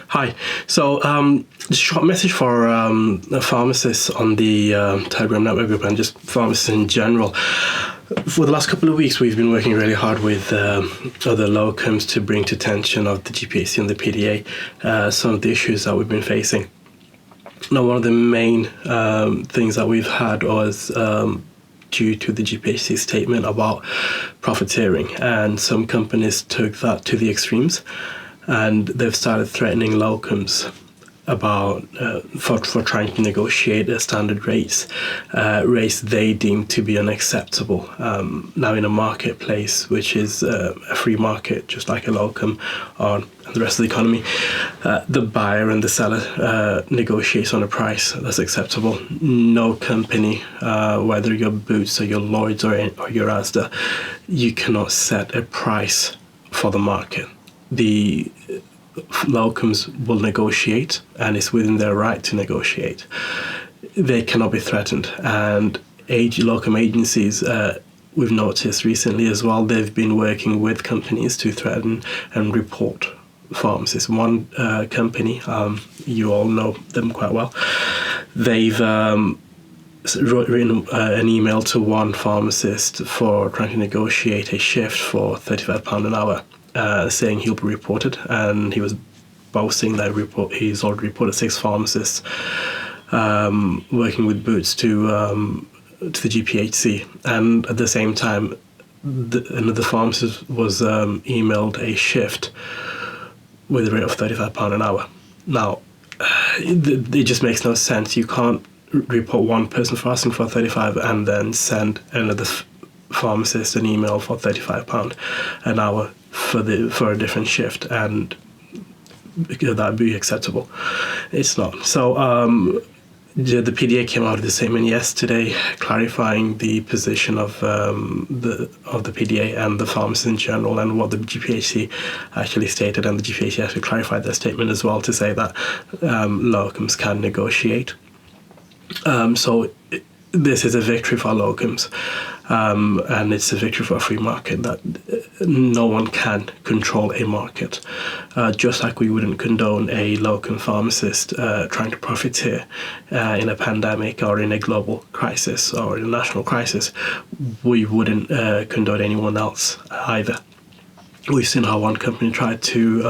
Hi. So, just a short message for pharmacists on the Telegram network group and just pharmacists in general. For the last couple of weeks, we've been working really hard with other locums to bring to attention of the GPhC and the PDA some of the issues that we've been facing. Now, one of the main things that we've had was due to the GPhC statement about profiteering, and some companies took that to the extremes. And they've started threatening locums about for trying to negotiate standard rates they deem to be unacceptable. Now, in a marketplace, which is a free market, just like a locum or the rest of the economy, the buyer and the seller negotiates on a price that's acceptable. No company, whether you're Boots or your Lloyds or your Asda, you cannot set a price for the market. The locums will negotiate, and it's within their right to negotiate. They cannot be threatened. And locum agencies, we've noticed recently as well, they've been working with companies to threaten and report pharmacists. One company, you all know them quite well, they've written an email to one pharmacist for trying to negotiate a shift for £35 an hour. Saying he'll be reported, and he was boasting that he's already reported 6 pharmacists working with Boots to the GPhC, and at the same time, another pharmacist was emailed a shift with a rate of £35 an hour. Now, it just makes no sense. You can't report one person for asking for 35 and then send another pharmacist an email for £35 an hour for a different shift, and that'd be acceptable. It's not. So the PDA came out with a statement yesterday clarifying the position of the PDA and the pharmacists in general, and what the GPhC actually stated, and the GPhC actually clarified their statement as well to say that locums can negotiate. So this is a victory for locums. And it's a victory for a free market, that no one can control a market. Just like we wouldn't condone a locum pharmacist trying to profiteer in a pandemic or in a global crisis or in a national crisis, we wouldn't condone anyone else either. We've seen how one company tried to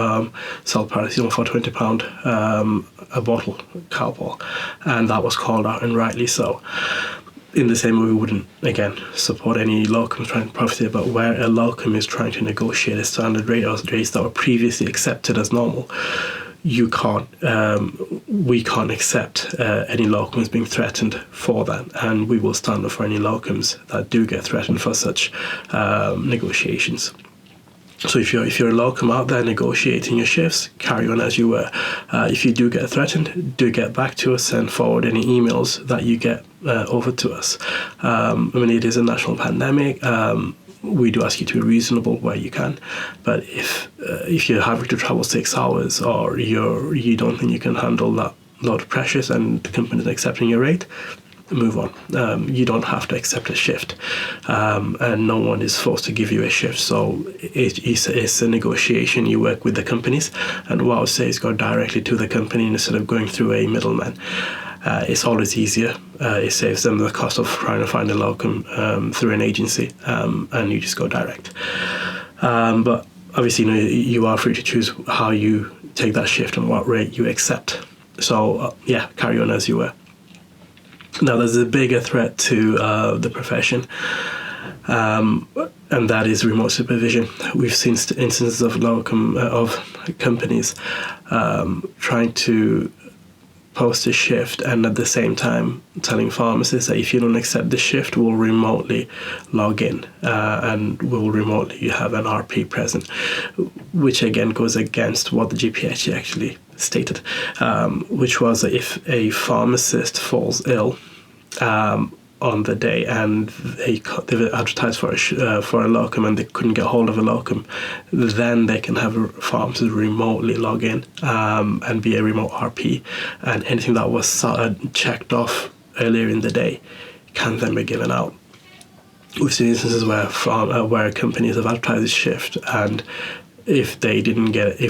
sell paracetamol for £20 a bottle, Calpol, and that was called out, and rightly so. In the same way, we wouldn't, again, support any locums trying to profiteer, but where a locum is trying to negotiate a standard rate or rates that were previously accepted as normal, we can't accept any locums being threatened for that, and we will stand up for any locums that do get threatened for such negotiations. So if you're a locum out there negotiating your shifts, carry on as you were. If you do get threatened, do get back to us and forward any emails that you get over to us. It is a national pandemic. We do ask you to be reasonable where you can, but if you're having to travel 6 hours, or you don't think you can handle that load of pressures and the company's accepting your rate, move on. You don't have to accept a shift, and no one is forced to give you a shift. So it's a negotiation. You work with the companies, and what I would say is go directly to the company instead of going through a middleman. It's always easier. It saves them the cost of trying to find a locum through an agency, and you just go direct. But obviously, you are free to choose how you take that shift and what rate you accept. So carry on as you were. Now, there's a bigger threat to the profession, and that is remote supervision. We've seen instances of companies trying to post a shift, and at the same time telling pharmacists that if you don't accept the shift, we'll remotely log in and we'll remotely have an RP present, which again goes against what the GPhC actually stated, which was that if a pharmacist falls ill on the day and they advertised for a locum and they couldn't get hold of a locum, then they can have a pharmacist remotely log in and be a remote RP, and anything that was checked off earlier in the day can then be given out. We've seen instances where companies have advertised a shift, and if they couldn't get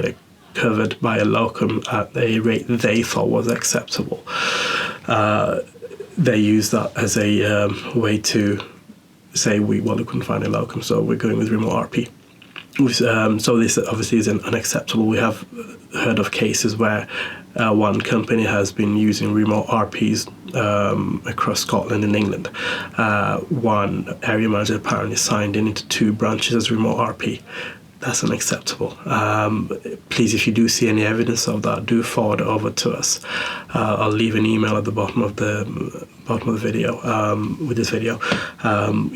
a covered by a locum at a rate they thought was acceptable. They used that as a way to say we couldn't find a locum, so we're going with remote RP. So this obviously is unacceptable. We have heard of cases where one company has been using remote RPs across Scotland and England. One area manager apparently signed into 2 branches as remote RP. That's unacceptable. Please, if you do see any evidence of that, do forward it over to us. I'll leave an email at the bottom of the video with this video.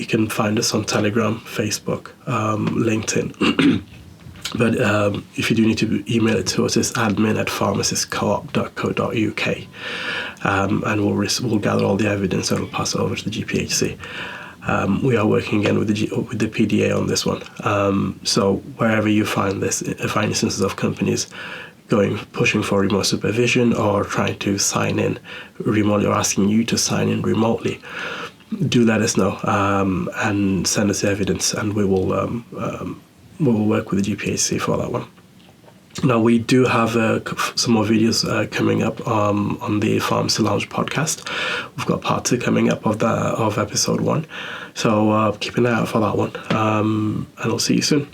You can find us on Telegram, Facebook, LinkedIn. But if you do need to email it to us, it's admin@pharmacistcoop.co.uk, and we'll gather all the evidence and we'll pass it over to the GPhC. We are working again with the PDA on this one. So wherever you find instances of companies pushing for remote supervision or trying to sign in remotely or asking you to sign in remotely, do let us know and send us the evidence, and we will work with the GPhC for that one. Now, we do have some more videos coming up on the Pharmacy Lounge podcast. We've got part 2 coming up of episode 1. So keep an eye out for that one. And I'll see you soon.